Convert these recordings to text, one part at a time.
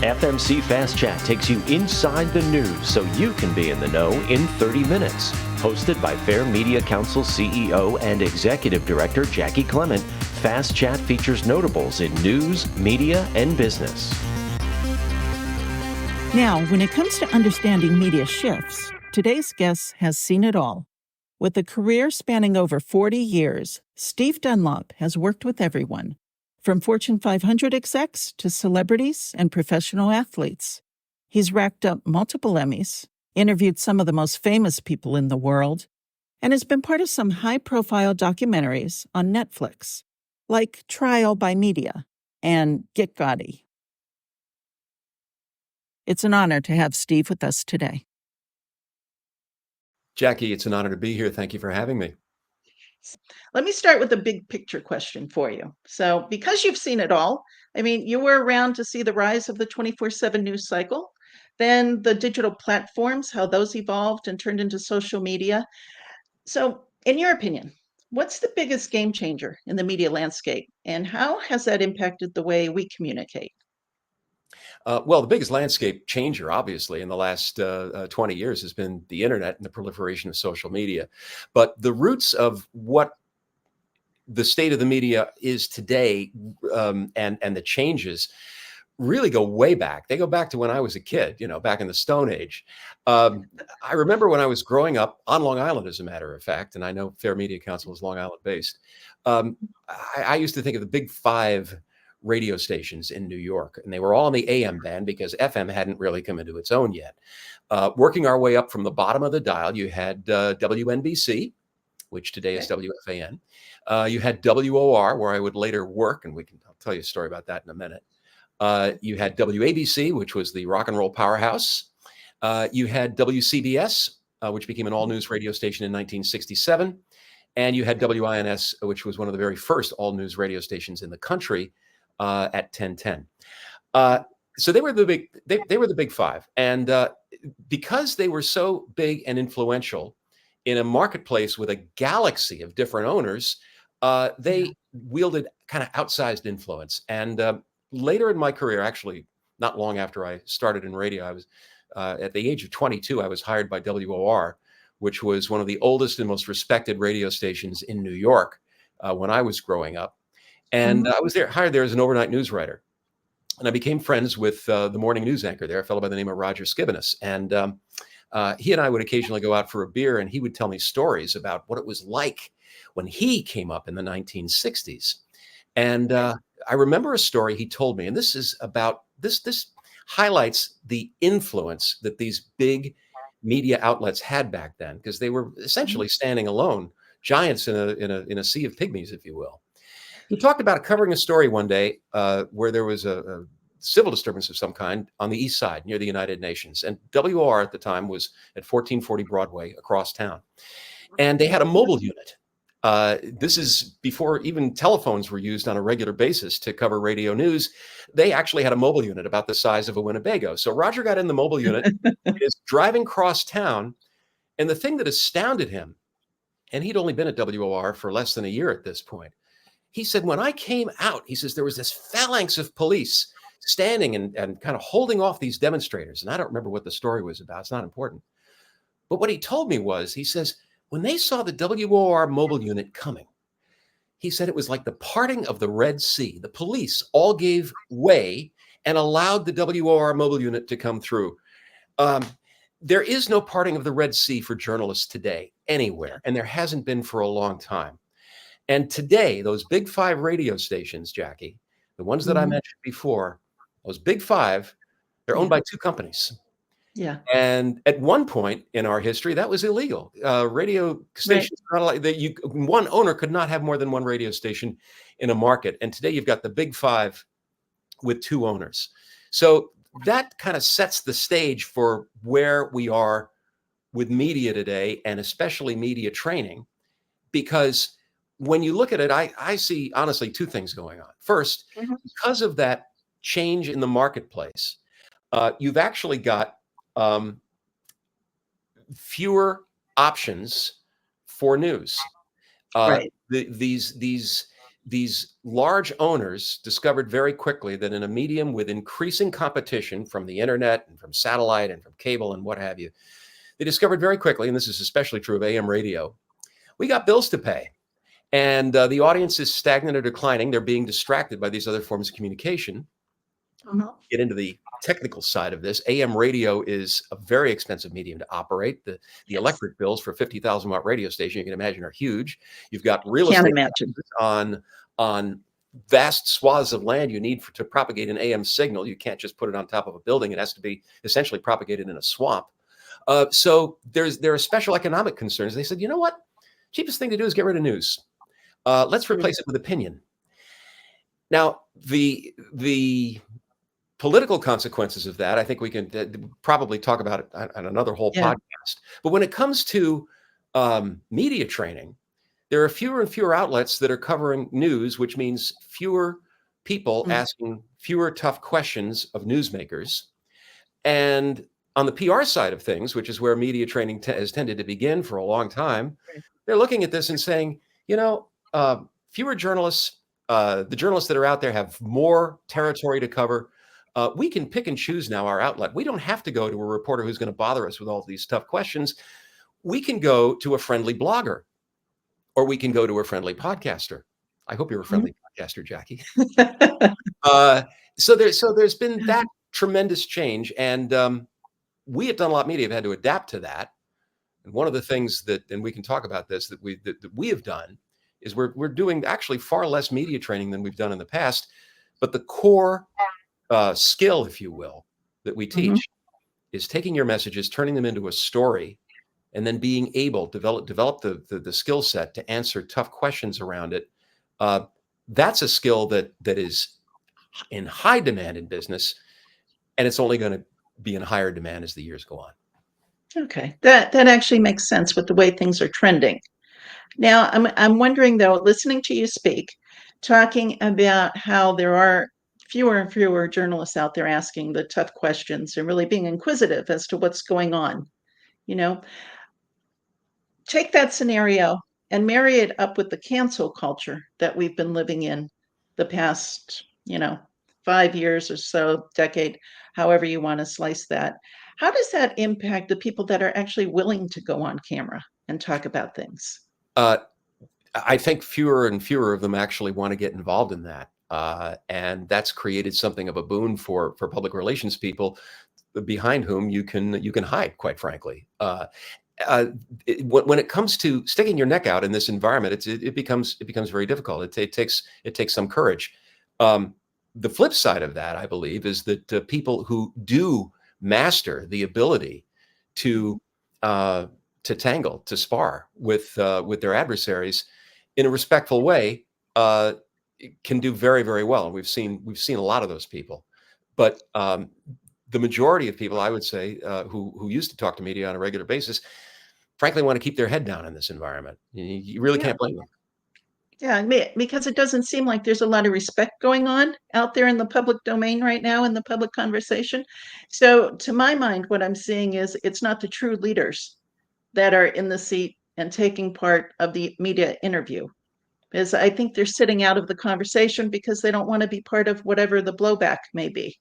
FMC Fast Chat takes you inside the news so you can be in the know in 30 minutes. Hosted by Fair Media Council CEO and Executive Director Jackie Clement, Fast Chat features notables in news, media, and business. Now, when it comes to understanding media shifts, today's guest has seen it all. With a career spanning over 40 years, Steve Dunlop has worked with everyone, from Fortune 500 execs to celebrities and professional athletes. He's racked up multiple Emmys, interviewed some of the most famous people in the world, and has been part of some high-profile documentaries on Netflix, like Trial by Media and Get Gotti. It's an honor to have Steve with us today. Jackie, it's an honor to be here. Thank you for having me. Let me start with a big picture question for you. So, because you've seen it all, you were around to see the rise of the 24/7 news cycle, then the digital platforms, how those evolved and turned into social media. So, in your opinion, what's the biggest game changer in the media landscape, and how has that impacted the way we communicate? Well, the biggest landscape changer, obviously, in the last 20 years has been the internet and the proliferation of social media. But the roots of what the state of the media is today, and the changes really go way back. They go back to when I was a kid, back in the Stone Age. I remember when I was growing up on Long Island, as a matter of fact, and I know Fair Media Council is Long Island based. I used to think of the big five radio stations in New York, and they were all on the AM band because FM hadn't really come into its own yet. Working our way up from the bottom of the dial, you had WNBC, which today is WFAN. You had WOR, where I would later work, and I'll tell you a story about that in a minute. You had WABC, which was the rock and roll powerhouse. You had WCBS, which became an all-news radio station in 1967. And you had WINS, which was one of the very first all-news radio stations in the country at 1010. So they were the big five. And because they were so big and influential in a marketplace with a galaxy of different owners, they wielded kind of outsized influence. And later in my career, actually, not long after I started in radio, I was at the age of 22, I was hired by WOR, which was one of the oldest and most respected radio stations in New York when I was growing up. And I was hired there as an overnight news writer. And I became friends with the morning news anchor there, a fellow by the name of Roger Skibinis. And he and I would occasionally go out for a beer, and he would tell me stories about what it was like when he came up in the 1960s. And I remember a story he told me, and this is about this highlights the influence that these big media outlets had back then, because they were essentially standing alone, giants in a sea of pygmies, if you will. He talked about covering a story one day where there was a civil disturbance of some kind on the east side near the United Nations. And WOR at the time was at 1440 Broadway across town. And they had a mobile unit. This is before even telephones were used on a regular basis to cover radio news. They actually had a mobile unit about the size of a Winnebago. So Roger got in the mobile unit, is driving across town. And the thing that astounded him, and he'd only been at WOR for less than a year at this point, he said, when I came out, he says, there was this phalanx of police standing and kind of holding off these demonstrators. And I don't remember what the story was about. It's not important. But what he told me was, he says, when they saw the WOR mobile unit coming, he said it was like the parting of the Red Sea. The police all gave way and allowed the WOR mobile unit to come through. There is no parting of the Red Sea for journalists today anywhere, and there hasn't been for a long time. And today, those big five radio stations, Jackie, the ones that I mentioned before, those big five, they're owned by two companies. Yeah. And at one point in our history, that was illegal. Radio stations, one owner could not have more than one radio station in a market. And today you've got the big five with two owners. So that kind of sets the stage for where we are with media today, and especially media training, because when you look at it, I see, honestly, two things going on. First, because of that change in the marketplace, you've actually got fewer options for news. Right. These these large owners discovered very quickly that in a medium with increasing competition from the internet and from satellite and from cable and what have you, they discovered very quickly, and this is especially true of AM radio, we got bills to pay. And the audience is stagnant or declining. They're being distracted by these other forms of communication. Get into the technical side of this. AM radio is a very expensive medium to operate. The electric bills for 50,000 watt radio station, you can imagine, are huge. You've got real Can't estate imagine. on vast swaths of land you need to propagate an AM signal. You can't just put it on top of a building. It has to be essentially propagated in a swamp. So there are special economic concerns. They said, you know what? Cheapest thing to do is get rid of news. Let's replace it with opinion. Now, the political consequences of that, I think we can probably talk about it on another whole podcast. But when it comes to media training, there are fewer and fewer outlets that are covering news, which means fewer people asking fewer tough questions of newsmakers. And on the PR side of things, which is where media training has tended to begin for a long time, they're looking at this and saying, fewer journalists, the journalists that are out there have more territory to cover. We can pick and choose now our outlet. We don't have to go to a reporter who's going to bother us with all these tough questions. We can go to a friendly blogger, or we can go to a friendly podcaster. I hope you're a friendly podcaster, Jackie. So there's been that tremendous change, and we at Dunlop Media have had to adapt to that. And one of the things that, and we can talk about this, that we have done is we're doing actually far less media training than we've done in the past, but the core skill, if you will, that we teach is taking your messages, turning them into a story, and then being able to develop the skill set to answer tough questions around it. That's a skill that is in high demand in business, and it's only going to be in higher demand as the years go on. Okay, that actually makes sense with the way things are trending. Now, I'm wondering though, listening to you speak, talking about how there are fewer and fewer journalists out there asking the tough questions and really being inquisitive as to what's going on. Take that scenario and marry it up with the cancel culture that we've been living in the past, 5 years or so, decade, however you want to slice that. How does that impact the people that are actually willing to go on camera and talk about things? I think fewer and fewer of them actually want to get involved in that. And that's created something of a boon for public relations people behind whom you can hide, quite frankly. When it comes to sticking your neck out in this environment, it becomes very difficult. It takes some courage. The flip side of that, I believe, is that people who do master the ability to tangle, to spar with their adversaries in a respectful way, can do very, very well. And we've seen a lot of those people. But the majority of people, I would say, who used to talk to media on a regular basis, frankly, want to keep their head down in this environment. You really can't blame them. Yeah, because it doesn't seem like there's a lot of respect going on out there in the public domain right now, in the public conversation. So to my mind, what I'm seeing is it's not the true leaders that are in the seat and taking part of the media interview. Because I think they're sitting out of the conversation because they don't want to be part of whatever the blowback may be.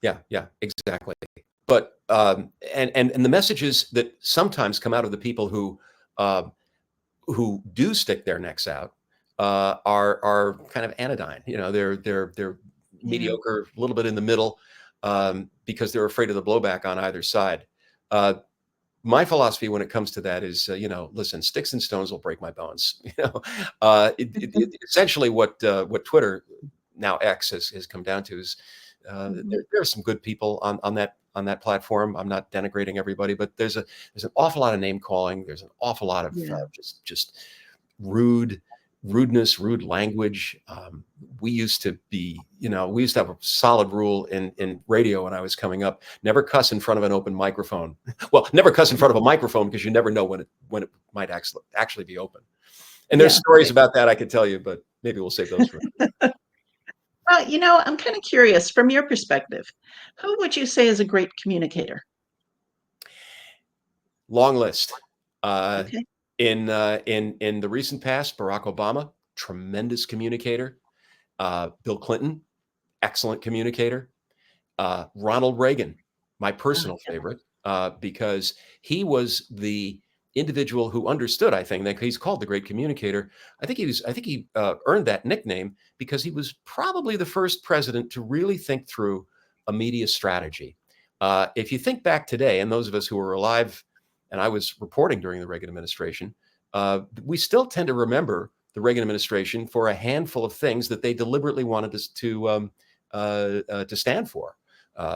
Yeah, exactly. But and the messages that sometimes come out of the people who do stick their necks out are kind of anodyne. They're mediocre, a little bit in the middle, because they're afraid of the blowback on either side. My philosophy when it comes to that is, listen, sticks and stones will break my bones. Essentially what Twitter, now X, has come down to is there are some good people on that platform. I'm not denigrating everybody, but there's an awful lot of name calling. There's an awful lot of just rudeness, rude language. We used to have a solid rule in radio when I was coming up: never cuss in front of an open microphone. Well, never cuss in front of a microphone, because you never know when it might actually be open. And there's stories about that I could tell you, but maybe we'll save those for. Well, I'm kind of curious from your perspective, who would you say is a great communicator? Long list. Okay. In the recent past, Barack Obama tremendous communicator. Bill Clinton, excellent communicator. Ronald Reagan, my personal favorite, because he was the individual who understood. I think that he's called the great communicator. I think he earned that nickname because he was probably the first president to really think through a media strategy. If you think back today, and those of us who were alive, and I was reporting during the Reagan administration, we still tend to remember the Reagan administration for a handful of things that they deliberately wanted us to stand for.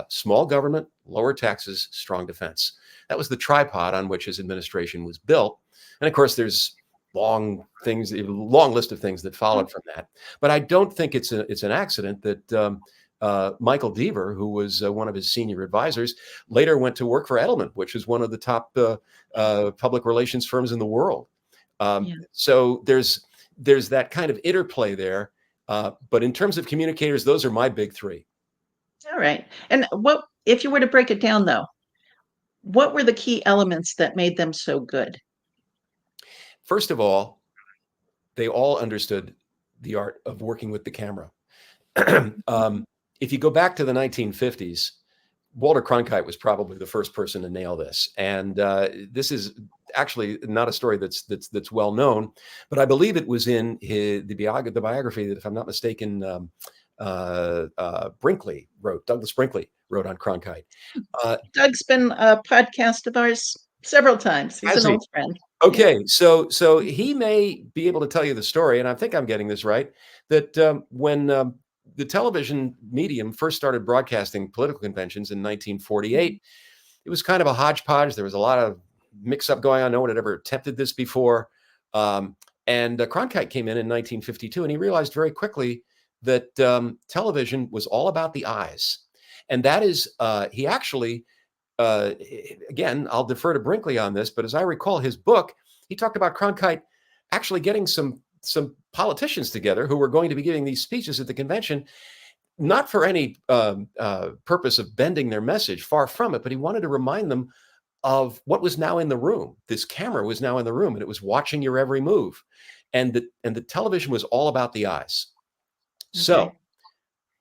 Small government, lower taxes, strong defense. That was the tripod on which his administration was built. And of course, there's a long list of things that followed from that. But I don't think it's an accident that Michael Deaver, who was one of his senior advisors, later went to work for Edelman, which is one of the top public relations firms in the world. So there's that kind of interplay there. But in terms of communicators, those are my big three. All right. And what, if you were to break it down, though, what were the key elements that made them so good? First of all, they all understood the art of working with the camera. If you go back to the 1950s, Walter Cronkite was probably the first person to nail this. And this is actually not a story that's well known, but I believe it was in the biography that, if I'm not mistaken, Douglas Brinkley wrote on Cronkite. Doug's been a podcast of ours several times. He's an old friend. Okay, so he may be able to tell you the story, and I think I'm getting this right, that when the television medium first started broadcasting political conventions in 1948, it was kind of a hodgepodge. There was a lot of mix-up going on. No one had ever attempted this before. And Cronkite came in 1952, and he realized very quickly that television was all about the eyes. And that is, he actually, again, I'll defer to Brinkley on this, but as I recall his book, he talked about Cronkite actually getting some politicians together who were going to be giving these speeches at the convention, not for any purpose of bending their message, far from it, but he wanted to remind them of what was now in the room. This camera was now in the room, and it was watching your every move. And the television was all about the eyes. Okay. So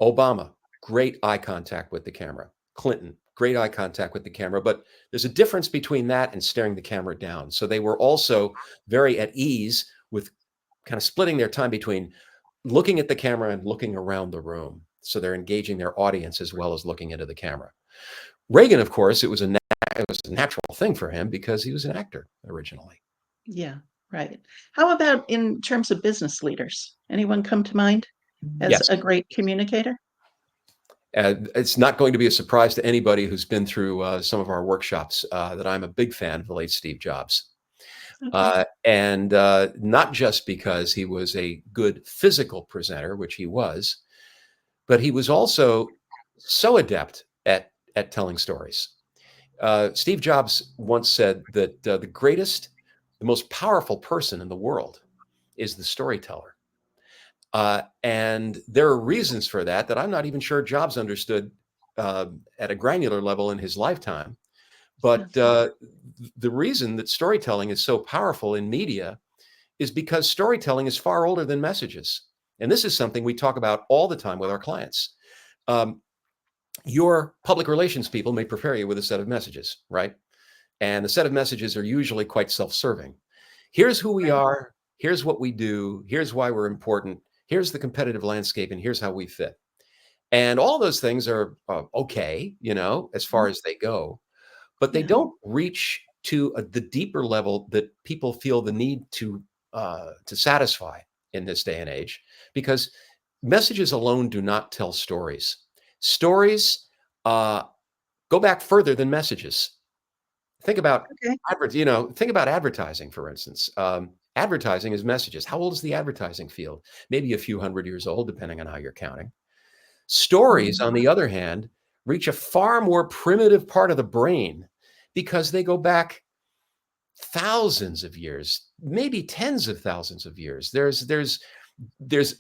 Obama, great eye contact with the camera. Clinton, great eye contact with the camera. But there's a difference between that and staring the camera down. So they were also very at ease with kind of splitting their time between looking at the camera and looking around the room. So they're engaging their audience as well as looking into the camera. Reagan, of course, it was a natural thing for him because he was an actor originally. Yeah, right. How about in terms of business leaders? Anyone come to mind as a great communicator? It's not going to be a surprise to anybody who's been through some of our workshops that I'm a big fan of the late Steve Jobs. Okay. And not just because he was a good physical presenter, which he was, but he was also so adept at telling stories. Steve Jobs once said that the most powerful person in the world is the storyteller. And there are reasons for that I'm not even sure Jobs understood at a granular level in his lifetime. But the reason that storytelling is so powerful in media is because storytelling is far older than messages. And this is something we talk about all the time with our clients. Your public relations people may prepare you with a set of messages, right? And the set of messages are usually quite self-serving. Here's who we are. Here's what we do. Here's why we're important. Here's the competitive landscape, and here's how we fit. And all those things are okay, as far as they go, but they don't reach to the deeper level that people feel the need to satisfy in this day and age, because messages alone do not tell stories. Stories go back further than messages. Think about advertising, for instance. Advertising is messages. How old is the advertising field? Maybe a few hundred years old, depending on how you're counting. Stories, on the other hand, reach a far more primitive part of the brain because they go back thousands of years, maybe tens of thousands of years. There's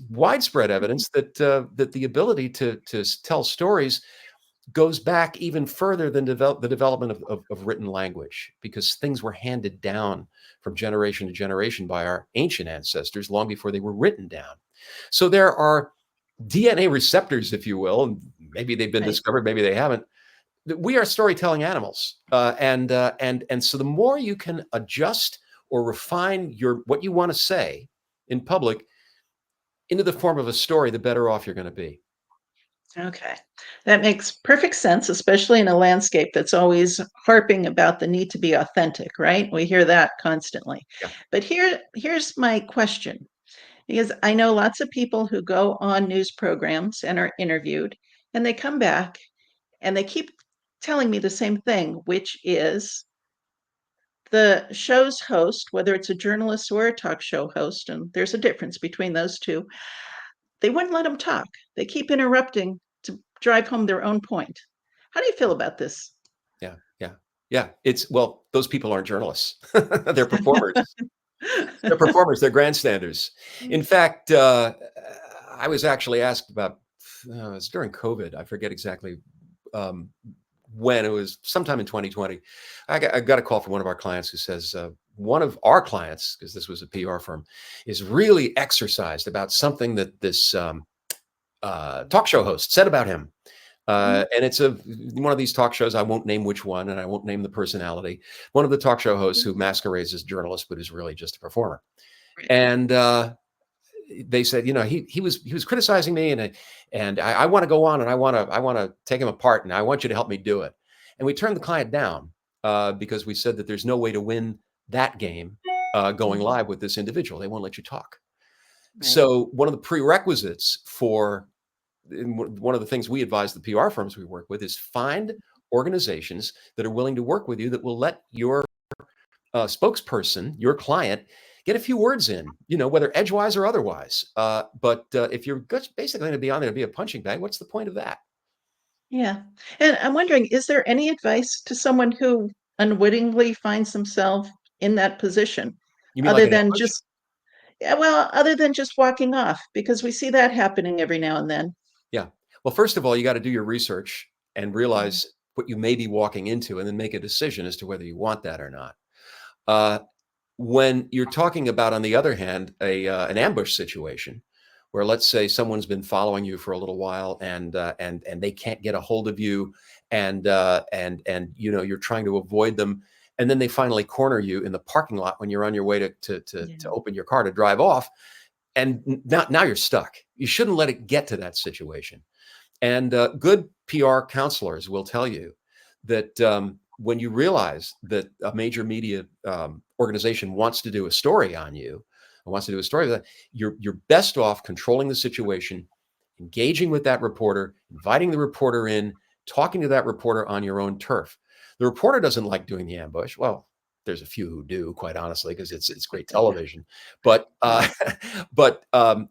widespread evidence that the ability to tell stories goes back even further than the development of written language, because things were handed down from generation to generation by our ancient ancestors long before they were written down. So there are DNA receptors, if you will, and maybe they've been Right. discovered, maybe they haven't. We are storytelling animals, and so the more you can adjust or refine what you want to say in public into the form of a story, the better off you're going to be. Okay. That makes perfect sense, especially in a landscape that's always harping about the need to be authentic, right? We hear that constantly. Yeah. But here's my question, because I know lots of people who go on news programs and are interviewed, and they come back and they keep telling me the same thing, which is the show's host, whether it's a journalist or a talk show host, and there's a difference between those two, they wouldn't let them talk. They keep interrupting to drive home their own point. How do you feel about this? Yeah, yeah, yeah. Well, those people aren't journalists. They're performers. They're performers. They're grandstanders. In fact, I was actually asked about, it was during COVID. I forget exactly um, when. It was sometime in 2020. I got a call from one of our clients who says, one of our clients, because this was a PR firm, is really exercised about something that this talk show host said about him. And it's one of these talk shows. I won't name which one, and I won't name the personality. One of the talk show hosts who masquerades as journalist, but is really just a performer. And they said, he was criticizing me, and I want to go on, and I want to take him apart, and I want you to help me do it. And we turned the client down because we said that there's no way to win that game going live with this individual. They won't let you talk. Right. So one of the prerequisites for one of the things we advise the PR firms we work with is find organizations that are willing to work with you, that will let your spokesperson, your client, get a few words in, whether edgewise or otherwise. But if you're basically going to be on there to be a punching bag, what's the point of that? Yeah. And I'm wondering, is there any advice to someone who unwittingly finds themselves in that position, You mean like other an than ambush? just, yeah, well, other than just walking off, because we see that happening every now and then. Yeah. Well, first of all, you got to do your research and realize what you may be walking into, and then make a decision as to whether you want that or not. Uh, when you're talking about, on the other hand, an ambush situation, where let's say someone's been following you for a little while, and they can't get a hold of you, and you're trying to avoid them, and then they finally corner you in the parking lot when you're on your way to open your car to drive off, and now you're stuck. You shouldn't let it get to that situation. And good PR counselors will tell you that when you realize that a major media organization wants to do a story on you, and wants to do a story that, you're best off controlling the situation, engaging with that reporter, inviting the reporter in, talking to that reporter on your own turf. The reporter doesn't like doing the ambush. Well, there's a few who do, quite honestly, because it's great television. But they're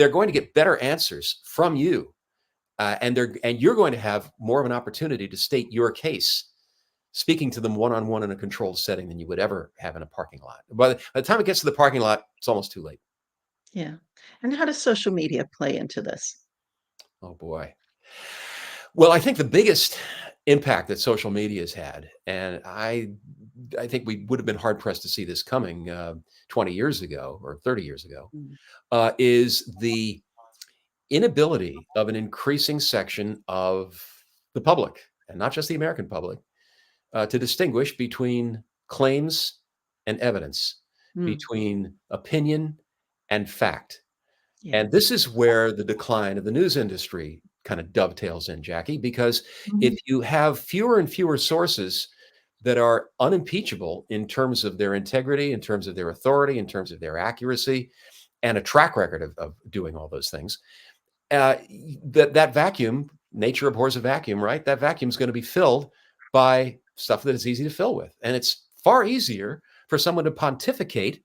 going to get better answers from you, and you're going to have more of an opportunity to state your case, speaking to them one-on-one in a controlled setting, than you would ever have in a parking lot. By the time it gets to the parking lot, it's almost too late. Yeah. And how does social media play into this? Oh boy. Well, I think the biggest impact that social media has had, and I think we would have been hard pressed to see this coming 20 years ago or 30 years ago, Mm. is the inability of an increasing section of the public, and not just the American public, to distinguish between claims and evidence, Mm. between opinion and fact. Yeah. And this is where the decline of the news industry kind of dovetails in, Jackie, because if Mhm. you have fewer and fewer sources that are unimpeachable in terms of their integrity, in terms of their authority, in terms of their accuracy, and a track record of doing all those things, that vacuum, nature abhors a vacuum, right? That vacuum is going to be filled by stuff that is easy to fill with. And it's far easier for someone to pontificate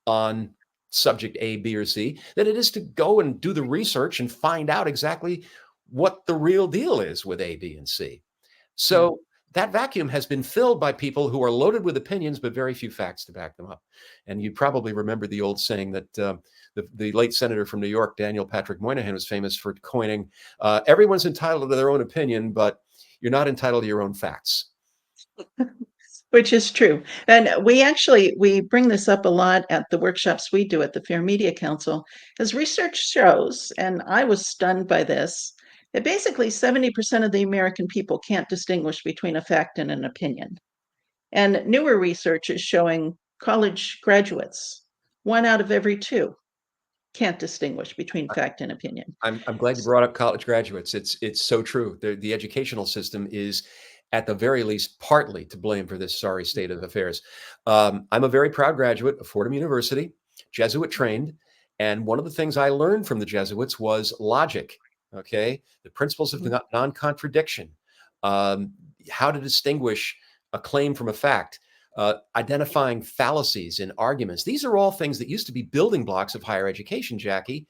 on subject A, B, or C than it is to go and do the research and find out exactly what the real deal is with A, B, and C. Yeah. So that vacuum has been filled by people who are loaded with opinions, but very few facts to back them up. And you probably remember the old saying that the late senator from New York, Daniel Patrick Moynihan, was famous for coining, everyone's entitled to their own opinion, but you're not entitled to your own facts. Which is true. And we bring this up a lot at the workshops we do at the Fair Media Council, as research shows, and I was stunned by this, that basically 70% of the American people can't distinguish between a fact and an opinion. And newer research is showing college graduates, 1 out of every 2 can't distinguish between fact and opinion. I'm glad you brought up college graduates. It's so true. The educational system is, at the very least, partly to blame for this sorry state of affairs. I'm a very proud graduate of Fordham University, Jesuit trained, and one of the things I learned from the Jesuits was logic. Okay, the principles of non-contradiction, how to distinguish a claim from a fact. Identifying fallacies in arguments. These are all things that used to be building blocks of higher education, Jackie.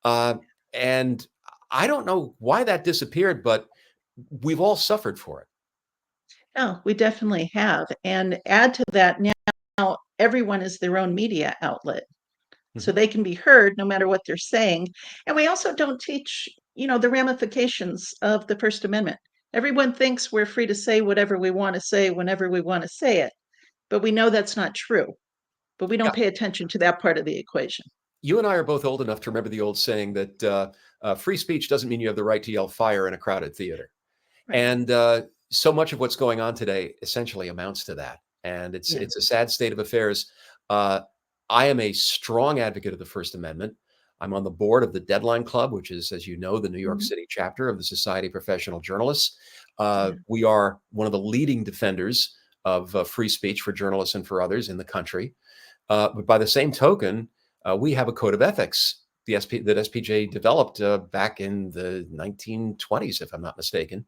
And I don't know why that disappeared, but we've all suffered for it. Oh, we definitely have. And add to that, now everyone is their own media outlet. So they can be heard no matter what they're saying. And we also don't teach, the ramifications of the First Amendment. Everyone thinks we're free to say whatever we want to say whenever we want to say it. But we know that's not true. But we don't pay attention to that part of the equation. You and I are both old enough to remember the old saying that free speech doesn't mean you have the right to yell fire in a crowded theater. Right. And so much of what's going on today essentially amounts to that. And it's a sad state of affairs. I am a strong advocate of the First Amendment. I'm on the board of the Deadline Club, which is, as you know, the New York City chapter of the Society of Professional Journalists. We are one of the leading defenders of free speech for journalists and for others in the country. But by the same token, we have a code of ethics that SPJ developed back in the 1920s, if I'm not mistaken.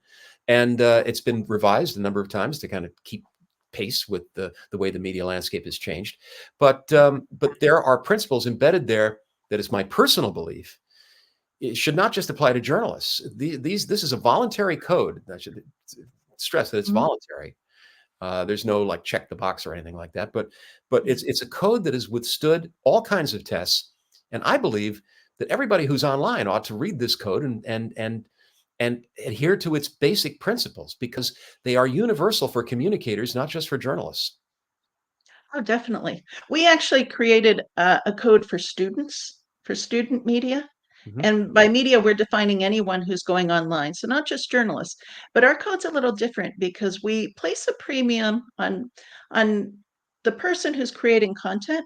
And it's been revised a number of times to kind of keep pace with the way the media landscape has changed. But there are principles embedded there that is my personal belief. It should not just apply to journalists. This is a voluntary code. I should stress that it's voluntary. There's no like check the box or anything like that. But it's a code that has withstood all kinds of tests. And I believe that everybody who's online ought to read this code and adhere to its basic principles, because they are universal for communicators, not just for journalists. Oh, definitely. We actually created a code for students, for student media. And by media, we're defining anyone who's going online. So not just journalists, but our code's a little different because we place a premium on the person who's creating content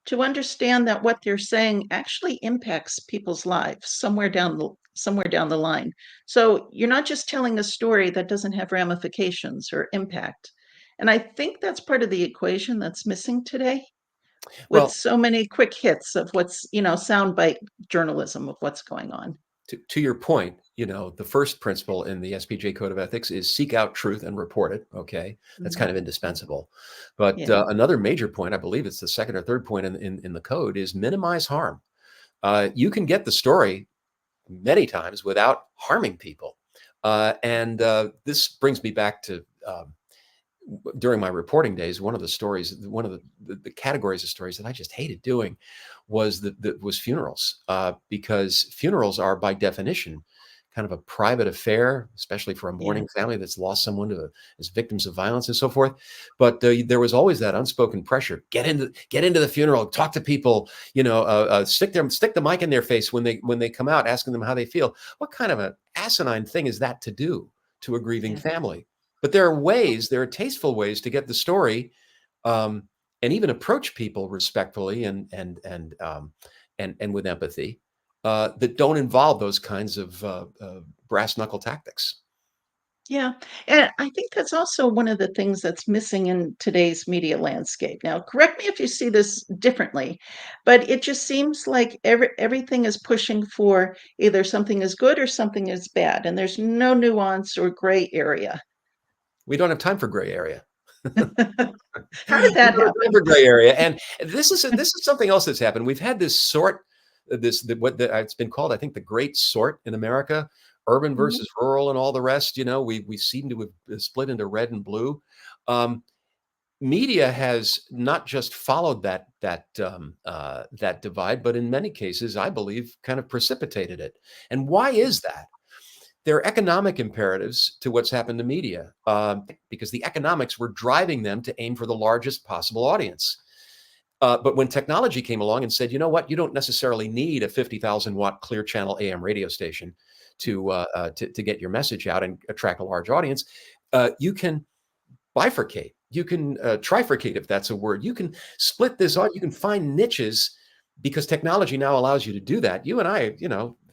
to understand that what they're saying actually impacts people's lives somewhere down the line. So you're not just telling a story that doesn't have ramifications or impact. And I think that's part of the equation that's missing today, with so many quick hits of what's, soundbite journalism of what's going on. To your point, the first principle in the SPJ Code of Ethics is seek out truth and report it. Okay, that's kind of indispensable. But another major point, I believe it's the second or third point in the code, is minimize harm. You can get the story many times without harming people. And this brings me back to during my reporting days, one of the categories of stories that I just hated doing was funerals, because funerals are by definition kind of a private affair, especially for a mourning family that's lost someone as victims of violence and so forth. But there was always that unspoken pressure: get into the funeral, talk to people, stick the mic in their face when they come out, asking them how they feel. What kind of an asinine thing is that to do to a grieving family? But there are tasteful ways to get the story, and even approach people respectfully and with empathy, that don't involve those kinds of brass knuckle tactics. Yeah, and I think that's also one of the things that's missing in today's media landscape. Now, correct me if you see this differently, but it just seems like everything is pushing for either something is good or something is bad, and there's no nuance or gray area. We don't have time for gray area. How did that happen? For gray area, and this is something else that's happened. We've had this it's been called, I think, the Great Sort in America, urban Mhm. versus rural and all the rest. We seem to have split into red and blue. Um, Media has not just followed that divide, but in many cases, I believe, kind of precipitated it. And why is that? There are economic imperatives to what's happened to media, because the economics were driving them to aim for the largest possible audience. But when technology came along and said, you know what, you don't necessarily need a 50,000 watt clear channel AM radio station to get your message out and attract a large audience, you can bifurcate. You can trifurcate, if that's a word. You can split this out. You can find niches because technology now allows you to do that. You and I,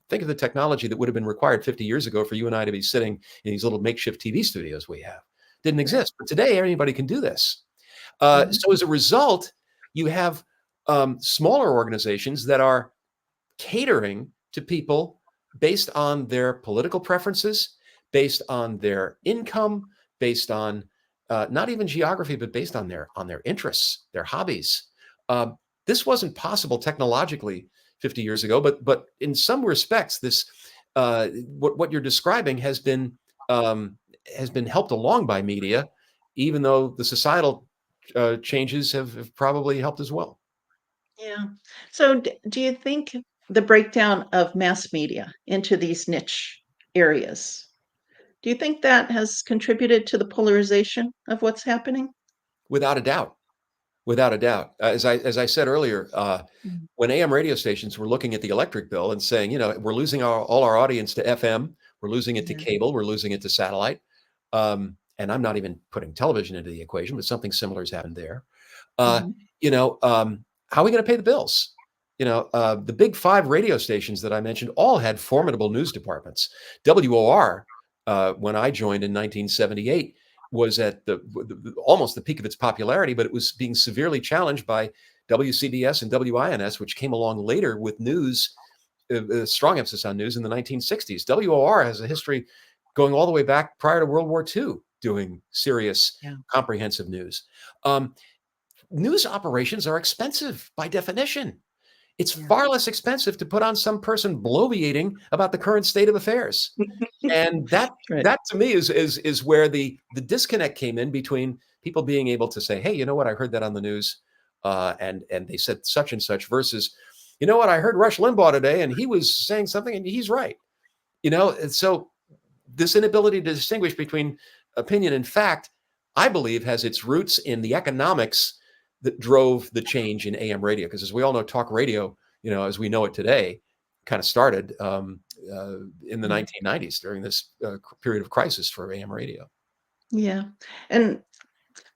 think of the technology that would have been required 50 years ago for you and I to be sitting in these little makeshift TV studios we have. Didn't Right. exist. But today, anybody can do this. Mhm. So as a result, you have smaller organizations that are catering to people based on their political preferences, based on their income, based on not even geography, but based on their interests, their hobbies. Uh, this wasn't possible technologically 50 years ago, but in some respects, this what you're describing has been helped along by media, even though the societal changes have probably helped as well. Yeah. So, do you think the breakdown of mass media into these niche areas, do you think that has contributed to the polarization of what's happening? Without a doubt. Without a doubt. As I said earlier, Mm. when AM radio stations were looking at the electric bill and saying, we're losing all our audience to FM, we're losing it to Yeah. cable, we're losing it to satellite. And I'm not even putting television into the equation, but something similar has happened there. Uh, Mhm. how are we going to pay the bills? The big five radio stations that I mentioned all had formidable news departments. WOR, when I joined in 1978, was at almost the peak of its popularity, but it was being severely challenged by WCBS and WINS, which came along later with news, strong emphasis on news in the 1960s. WOR has a history going all the way back prior to World War II, doing serious, Yeah. comprehensive news. Um, News operations are expensive by definition. It's Yeah. far less expensive to put on some person bloviating about the current state of affairs. And that Right. that to me is where the disconnect came in between people being able to say, hey, you know what, I heard that on the news, and they said such and such, versus, you know what, I heard Rush Limbaugh today and he was saying something and he's right. And so this inability to distinguish between opinion and fact, I believe, has its roots in the economics that drove the change in AM radio. Because as we all know, talk radio, as we know it today, kind of started in the Mm. 1990s during this period of crisis for AM radio. Yeah. And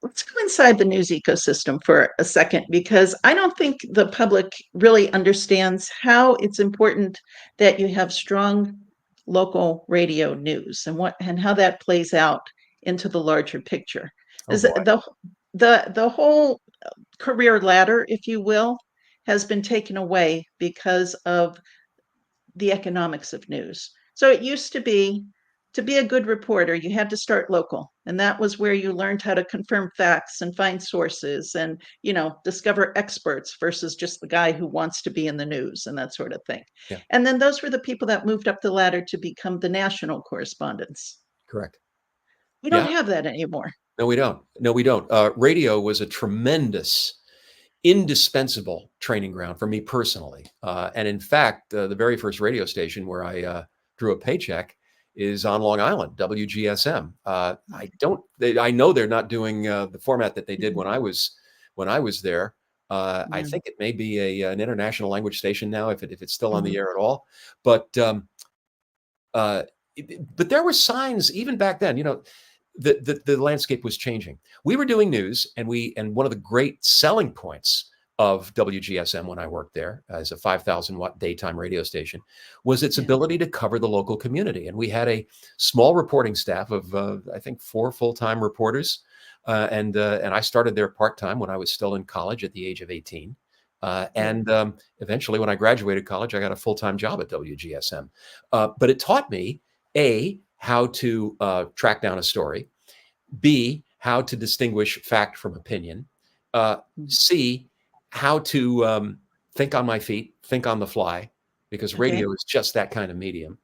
let's go inside the news ecosystem for a second, because I don't think the public really understands how it's important that you have strong local radio news and how that plays out into the larger picture. Oh Is boy. the whole career ladder, if you will, has been taken away because of the economics of news. So it used to be a good reporter, you had to start local. And that was where you learned how to confirm facts and find sources and, discover experts versus just the guy who wants to be in the news and that sort of thing. Yeah, And then those were the people that moved up the ladder to become the national correspondents. correct. We don't Yeah. have that anymore. No, we don't. No, we don't. Radio was a tremendous, indispensable training ground for me personally. And in fact, the very first radio station where I drew a paycheck is on Long Island, WGSM. I know they're not doing the format that they did Mhm. when I was there. I Yeah. think it may be an international language station now, if it's still on the Mhm. air at all. But uh, but there were signs even back then. The landscape was changing. We were doing news, and one of the great selling points of WGSM when I worked there as a 5,000 watt daytime radio station was its Yeah. ability to cover the local community. And we had a small reporting staff of I think 4 full-time reporters, and I started there part-time when I was still in college at the age of 18. Yeah. And eventually, when I graduated college, I got a full-time job at WGSM. But it taught me, A, how to track down a story, B, how to distinguish fact from opinion, Mm. C, how to think on my feet, think on the fly, because Okay. radio is just that kind of medium.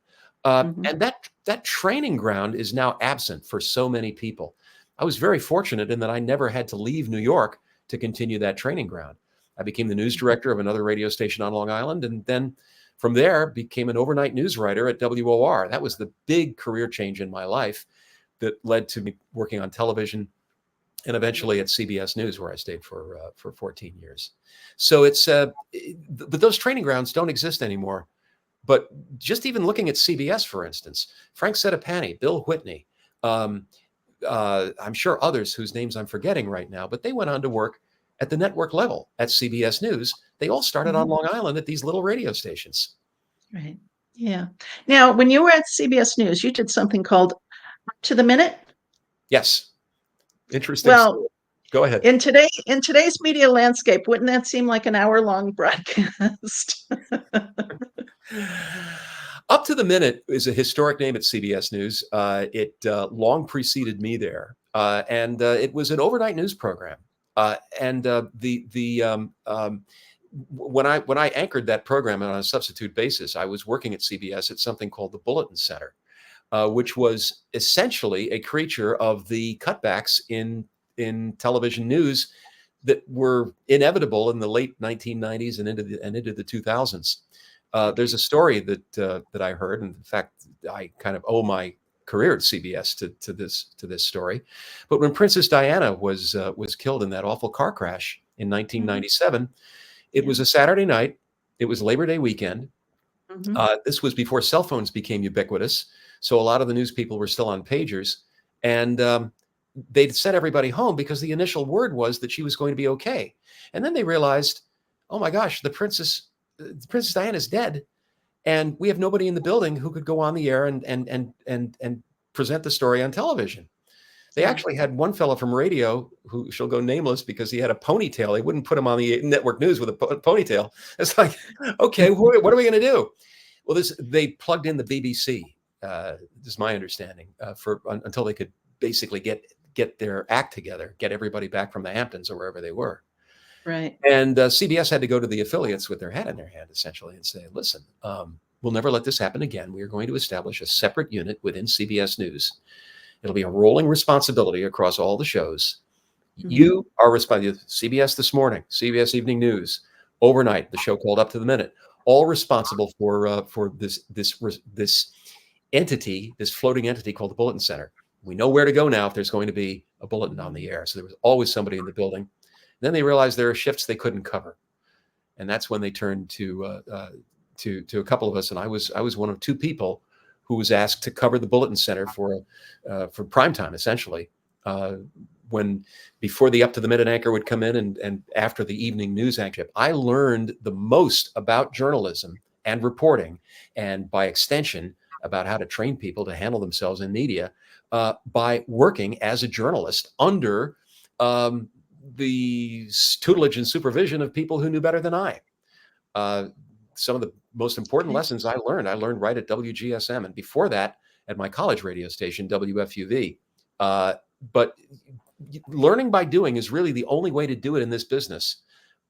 Mhm. And that training ground is now absent for so many people. I was very fortunate in that I never had to leave New York to continue that training ground. I became the news director of another radio station on Long Island, and then from there became an overnight news writer at WOR. That was the big career change in my life that led to me working on television and eventually at CBS News, where I stayed for 14 years. So but those training grounds don't exist anymore. But just even looking at CBS, for instance, Frank Sedapani, Bill Whitney, um, I'm sure others whose names I'm forgetting right now, but they went on to work at the network level at CBS News. They all started on Mhm. Long Island at these little radio stations. Right. Yeah. Now, when you were at CBS News, you did something called To the Minute. Yes, interesting Well, story. Go ahead. in today's media landscape, wouldn't that seem like an hour-long broadcast? Up to the Minute is a historic name at CBS News. It long preceded me there, and it was an overnight news program. And the When I anchored that program on a substitute basis, I was working at CBS at something called the Bulletin Center, which was essentially a creature of the cutbacks in television news that were inevitable in the late 1990s and into the 2000s. There's a story that I heard, and in fact, I kind of owe my career at CBS to this story. But when Princess Diana was killed in that awful car crash in Mhm. 1997, it Yeah. was a Saturday night. It was Labor Day weekend. Mhm. This was before cell phones became ubiquitous, so a lot of the news people were still on pagers, and they'd sent everybody home because the initial word was that she was going to be okay, and then they realized, oh my gosh, Princess Diana's dead, and we have nobody in the building who could go on the air and present the story on television. They Yeah. actually had one fellow from radio who shall go nameless because he had a ponytail. They wouldn't put him on the network news with a ponytail. It's like, okay, what are we going to do? Well, they plugged in the BBC. This is my understanding until they could basically get their act together, get everybody back from the Hamptons or wherever they were. Right. And CBS had to go to the affiliates with their hat in their hand, essentially, and say, listen, we'll never let this happen again. We are going to establish a separate unit within CBS News. It'll be a rolling responsibility across all the shows. Mhm. You are responsible. CBS This Morning, CBS Evening News, overnight, the show called Up to the Minute, all responsible for this entity, this floating entity called the Bulletin Center. We know where to go now if there's going to be a bulletin on the air. So there was always somebody in the building. Then they realized there are shifts they couldn't cover, and that's when they turned to a couple of us, and I was one of two people who was asked to cover the Bulletin Center for prime time, essentially. When Before the Up to the Minute anchor would come in, and after the evening news anchor, I learned the most about journalism and reporting, and by extension about how to train people to handle themselves in media by working as a journalist under um, the tutelage and supervision of people who knew better than I. Uh, some of the most important Okay. lessons I learned right at WGSM, and before that at my college radio station, WFUV. But learning by doing is really the only way to do it in this business.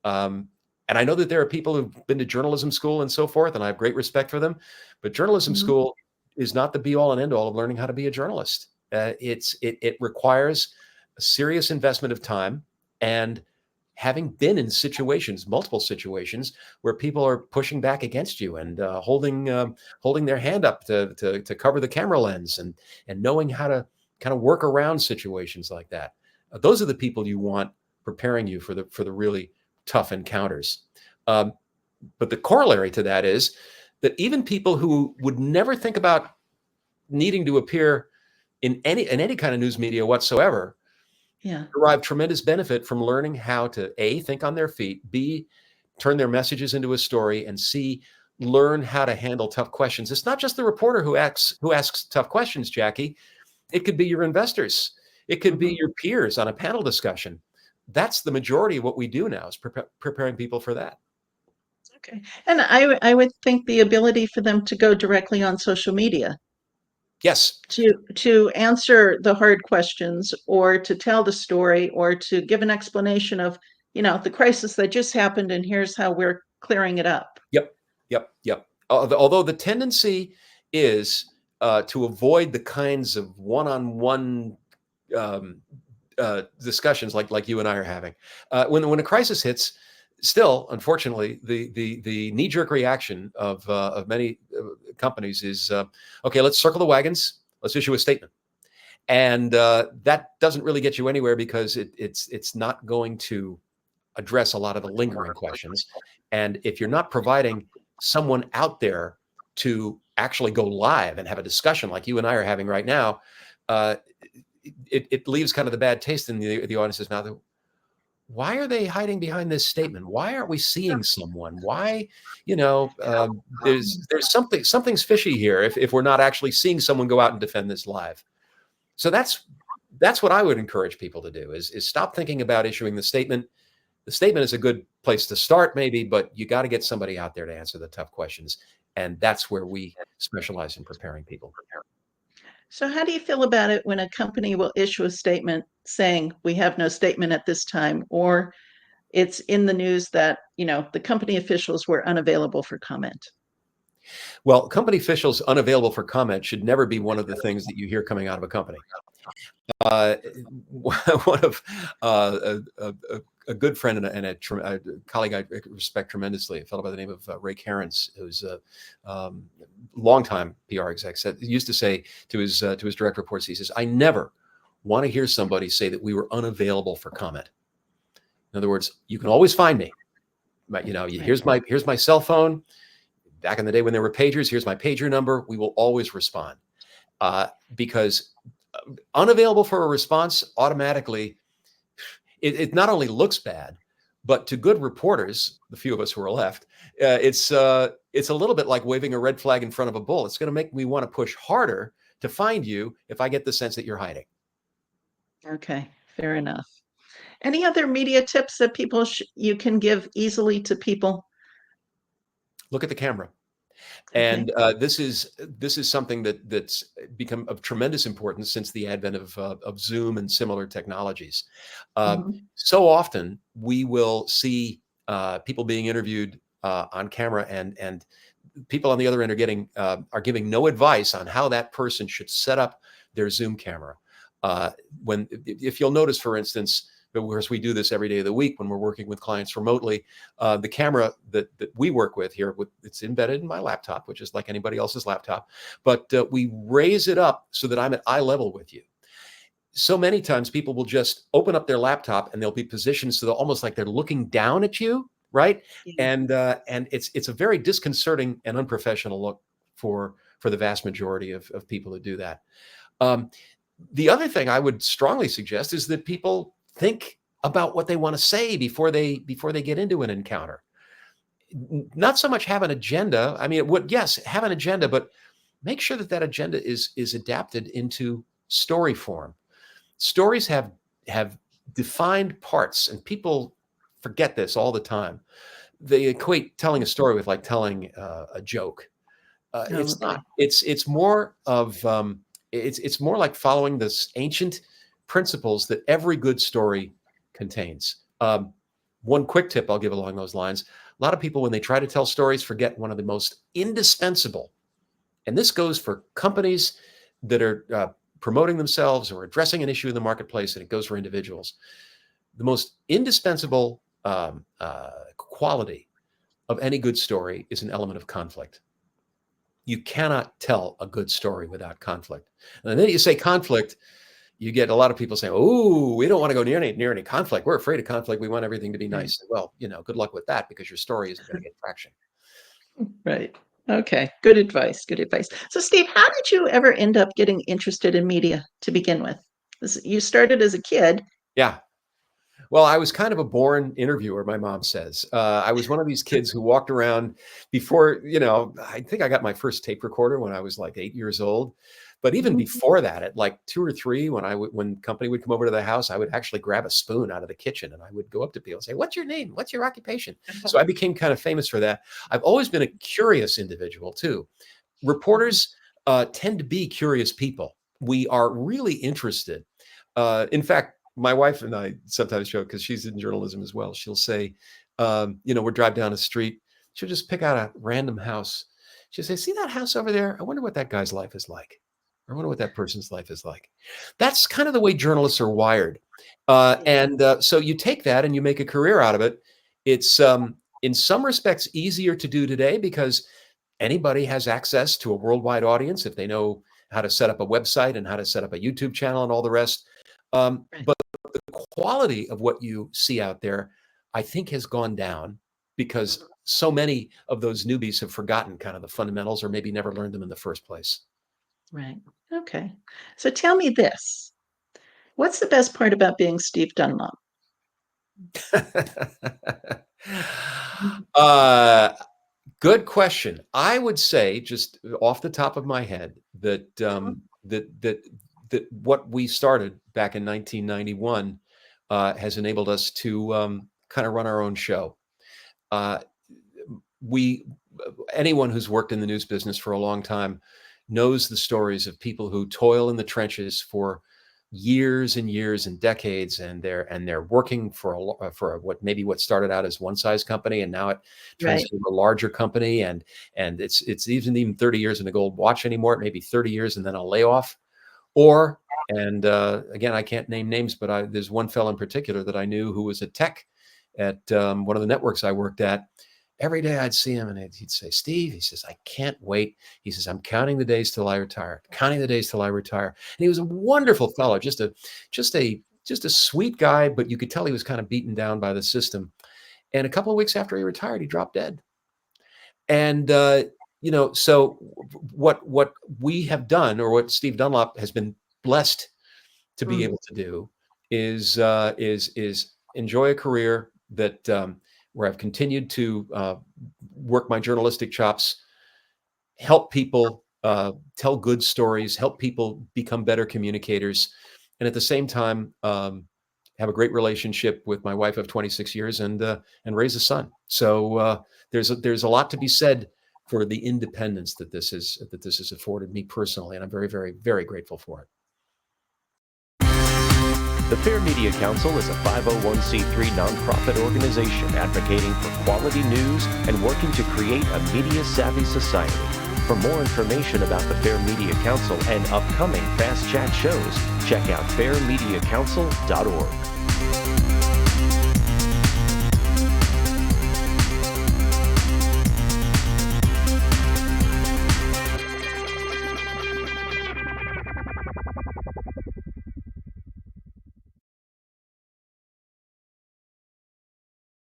Um, and I know that there are people who've been to journalism school and so forth, and I have great respect for them. But journalism Mhm. school is not the be all and end all of learning how to be a journalist. It requires a serious investment of time, and having been in situations, multiple situations, where people are pushing back against you and holding their hand up to cover the camera lens, and knowing how to kind of work around situations like that. Those are the people you want preparing you for the really tough encounters. Um, but the corollary to that is that even people who would never think about needing to appear in any kind of news media whatsoever Yeah. derive tremendous benefit from learning how to A, think on their feet, B, turn their messages into a story, and C, learn how to handle tough questions. It's not just the reporter who asks tough questions, Jackie. It could be your investors. It could be Mhm. your peers on a panel discussion. That's the majority of what we do now, is preparing people for that. Okay. And I would think the ability for them to go directly on social media Yes. to answer the hard questions or to tell the story or to give an explanation of, the crisis that just happened and here's how we're clearing it up. Yep. Yep. Yep. Although the tendency is to avoid the kinds of one-on-one um, discussions like you and I are having. When a crisis hits, still, unfortunately, the knee-jerk reaction of many companies is, okay, let's circle the wagons, let's issue a statement. And that doesn't really get you anywhere because it's not going to address a lot of the lingering questions. And if you're not providing someone out there to actually go live and have a discussion like you and I are having right now, uh, it leaves kind of the bad taste in the audience's mouth. Why are they hiding behind this statement? Why aren't we seeing someone? Why, there's something's fishy here if we're not actually seeing someone go out and defend this live. So that's what I would encourage people to do is stop thinking about issuing the statement. The statement is a good place to start, maybe, but you got to get somebody out there to answer the tough questions. And that's where we specialize in preparing people. So, how do you feel about it when a company will issue a statement saying we have no statement at this time, or it's in the news that, the company officials were unavailable for comment? Well, company officials unavailable for comment should never be one of the things that you hear coming out of a company. One of a good friend and a colleague I respect tremendously, a fellow by the name of Ray Cairns, who's a longtime PR exec, used to say to his direct reports, he says, "I never want to hear somebody say that we were unavailable for comment." In other words, you can always find me. But, here's my cell phone. Back in the day when there were pagers, here's my pager number. We will always respond because unavailable for a response automatically, it not only looks bad, but to good reporters, the few of us who are left, it's a little bit like waving a red flag in front of a bull. It's going to make me want to push harder to find you if I get the sense that you're hiding. Okay, fair enough. Any other media tips that you can give easily to people? Look at the camera. Okay. And this is something that's become of tremendous importance since the advent of Zoom and similar technologies. So often we will see people being interviewed on camera, and people on the other end are giving no advice on how that person should set up their Zoom camera. If you'll notice, for instance, of course, we do this every day of the week when we're working with clients remotely. The camera that we work with here, it's embedded in my laptop, which is like anybody else's laptop, but we raise it up so that I'm at eye level with you. So many times people will just open up their laptop and they'll be positioned so they're almost like they're looking down at you, right? Yeah. And it's a very disconcerting and unprofessional look for the vast majority of people who do that. The other thing I would strongly suggest is that people think about what they want to say before they get into an encounter. Not so much have an agenda. I mean, yes, have an agenda, but make sure that agenda is adapted into story form. Stories have defined parts, and people forget this all the time. They equate telling a story with like telling a joke. It's not. It's more of it's more like following this ancient principles that every good story contains. One quick tip I'll give along those lines: a lot of people, when they try to tell stories, forget one of the most indispensable, and this goes for companies that are promoting themselves or addressing an issue in the marketplace, and it goes for individuals. The most indispensable quality of any good story is an element of conflict. You cannot tell a good story without conflict. And then you say conflict, you get a lot of people saying, "Oh, we don't want to go near any conflict. We're afraid of conflict. We want everything to be nice." Well, good luck with that, because your story isn't going to get traction. Right. Okay. Good advice. Good advice. So, Steve, how did you ever end up getting interested in media to begin with? You started as a kid. Yeah. Well, I was kind of a born interviewer, my mom says. I was one of these kids who walked around before, I think I got my first tape recorder when I was like 8 years old. But even before that, at like 2 or 3, when company would come over to the house, I would actually grab a spoon out of the kitchen and I would go up to people and say, "What's your name? What's your occupation?" So I became kind of famous for that. I've always been a curious individual too. Reporters tend to be curious people. We are really interested. In fact, my wife and I sometimes joke, because she's in journalism as well. She'll say, we'll drive down a street. She'll just pick out a random house. She'll say, see that house over there? I wonder what that guy's life is like. I wonder what that person's life is like. That's kind of the way journalists are wired. So you take that and you make a career out of it. It's in some respects easier to do today because anybody has access to a worldwide audience if they know how to set up a website and how to set up a YouTube channel and all the rest. But the quality of what you see out there, I think, has gone down because so many of those newbies have forgotten kind of the fundamentals or maybe never learned them in the first place. Right. Okay. So tell me this. What's the best part about being Steve Dunlop? uh, Good question. I would say, just off the top of my head, that what we started back in 1991 has enabled us to kind of run our own show. Uh, we Anyone who's worked in the news business for a long time knows the stories of people who toil in the trenches for years and years and decades, and they're working for what started out as one size company, and now it turns Right. into a larger company, and it's even 30 years in a gold watch anymore. It may be 30 years and then a layoff, or and again, I can't name names, but there's one fellow in particular that I knew who was a tech at one of the networks I worked at. Every day I'd see him and he'd say, Steve, he says, I can't wait. He says, I'm counting the days till I retire, counting the days till I retire. And he was a wonderful fellow, just a sweet guy, but you could tell he was kind of beaten down by the system. And a couple of weeks after he retired, he dropped dead. And, so what we have done, or what Steve Dunlop has been blessed to be able to do is enjoy a career that, where I've continued to work my journalistic chops, help people tell good stories, help people become better communicators, and at the same time have a great relationship with my wife of 26 years and raise a son. So there's a lot to be said for the independence that this has afforded me personally, and I'm very, very, very grateful for it. The Fair Media Council is a 501c3 nonprofit organization advocating for quality news and working to create a media-savvy society. For more information about the Fair Media Council and upcoming Fast Chat shows, check out fairmediacouncil.org.